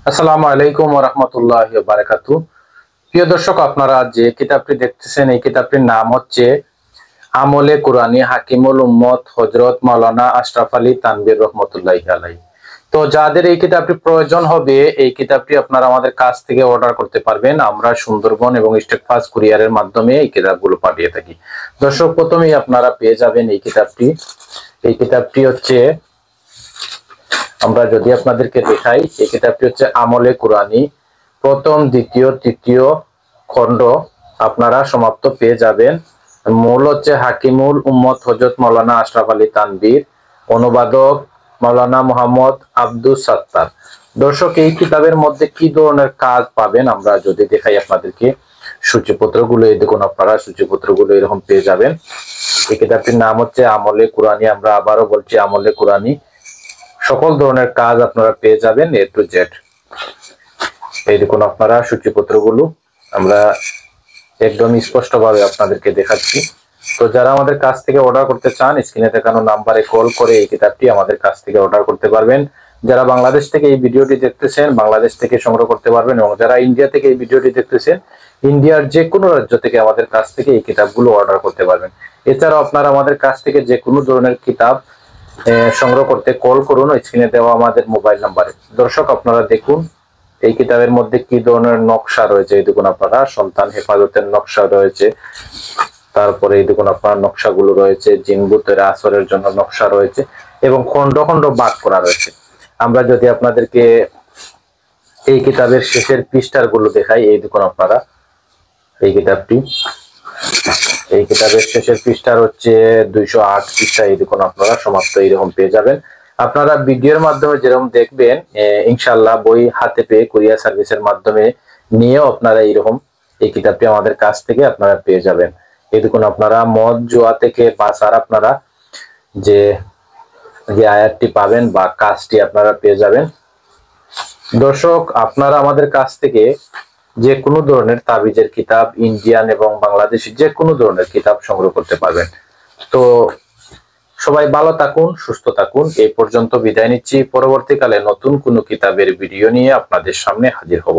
আসসালামু আলাইকুম ওয়া রাহমাতুল্লাহি ওয়া বারাকাতুহু। প্রিয় দর্শক, আপনারা যে কিতাবটি দেখতেছেন এই কিতাবটির নাম হচ্ছে আমলে কুরআনী হাকিমুল উম্মত হযরত মাওলানা আশরাফ আলী তানভীর রহমাতুল্লাহি আলাইহি। তো যাদের এই কিতাবটি প্রয়োজন হবে এই কিতাবটি আপনারা আমাদের কাছ থেকে অর্ডার করতে পারবেন। আমরা সুন্দরবন এবং স্টেট ফাস্ট কুরিয়ারের মাধ্যমে এই কিতাবগুলো পাঠিয়ে থাকি। দর্শক, প্রথমেই আপনারা পেয়ে যাবেন এই কিতাবটি। এই কিতাবটি হচ্ছে, আমরা যদি আপনাদেরকে দেখাই, এই কিতাবটি হচ্ছে আমলে কুরআনী প্রথম, দ্বিতীয়, তৃতীয় খণ্ড আপনারা সমাপ্ত পেয়ে যাবেন। মূল হচ্ছে হাকিমুল উম্মত হযরত মাওলানা আশরাফ আলী তানভীর, অনুবাদক মাওলানা মোহাম্মদ আব্দুস সাত্তার। দর্শক, এই কিতাবের মধ্যে কি ধরনের কাজ পাবেন আমরা যদি দেখাই আপনাদেরকে, সূচিপত্রগুলো এই দেখুন, আপনারা সূচিপত্রগুলো এরকম পেয়ে যাবেন। এই কিতাবটির নাম হচ্ছে আমলে কুরআনী। আমরা আবারও বলছি, আমলে কুরআনী। সকল ধরনের কাজ আপনারা পেয়ে যাবেন A to Z। এই দেখুন আপনারা সূচিপত্রগুলো আমরা একদম স্পষ্টভাবে আপনাদেরকে দেখাচ্ছি। তো যারা আমাদের কাছ থেকে অর্ডার করতে চান, স্ক্রিনে দেখানো নাম্বারে কল করে এই কিতাবটি আমাদের কাছ থেকে অর্ডার করতে পারবেন। যারা বাংলাদেশ থেকে এই ভিডিওটি দেখতেছেন বাংলাদেশ থেকে সংগ্রহ করতে পারবেন, এবং যারা ইন্ডিয়া থেকে এই ভিডিওটি দেখতেছেন ইন্ডিয়ার যে কোনো রাজ্য থেকে আমাদের কাছ থেকে এই কিতাবগুলো অর্ডার করতে পারবেন। এছাড়াও আপনারা আমাদের কাছ থেকে যে কোনো ধরনের কিতাব সংগ্রহ করতে কল করুন স্ক্রিনে দেওয়া আমাদের মোবাইল নাম্বারে। দর্শক, আপনারা দেখুন এই কিতাবের মধ্যে কি ধরনের নকশা রয়েছে। এই দেখুন আপনারা সন্তান হেফাজতের নকশা রয়েছে, তারপরে এই দেখুন আপনার নকশাগুলো রয়েছে, জিনবুতের আসরের জন্য নকশা রয়েছে, এবং খন্ড খন্ড ভাগ করা রয়েছে। আমরা যদি আপনাদেরকে এই কিতাবের শেষের পৃষ্ঠার গুলো দেখাই, এই দেখুন আপনারা এই কিতাবটি, এই কিতাবের শেষের পৃষ্ঠার হচ্ছে 208 পৃষ্ঠা। এই দেখুন আপনারা সমাপ্ত এইরকম পেয়ে যাবেন। আপনারা ভিডিওর মাধ্যমে যেরকম দেখবেন, ইনশাআল্লাহ বই হাতে পেয়ে কুরিয়ার সার্ভিসের মাধ্যমে নিয়েও আপনারা এইরকম এই কিতাবটি আমাদের কাছ থেকে আপনারা পেয়ে যাবেন। এই দেখুন আপনারা মদ জুয়া থেকে বাঁচার আপনারা যে যে আয়াতটি পাবেন বা কাজটি আপনারা পেয়ে যাবেন। দর্শক, আপনারা আমাদের কাছ থেকে যে কোনো ধরনের তাবিজের কিতাব, ইন্ডিয়ান এবং বাংলাদেশি যে কোনো ধরনের কিতাব সংগ্রহ করতে পারবেন। তো সবাই ভালো থাকুন, সুস্থ থাকুন। এই পর্যন্ত বিদায় নিচ্ছি। পরবর্তীকালে নতুন কোনো কিতাবের ভিডিও নিয়ে আপনাদের সামনে হাজির হব।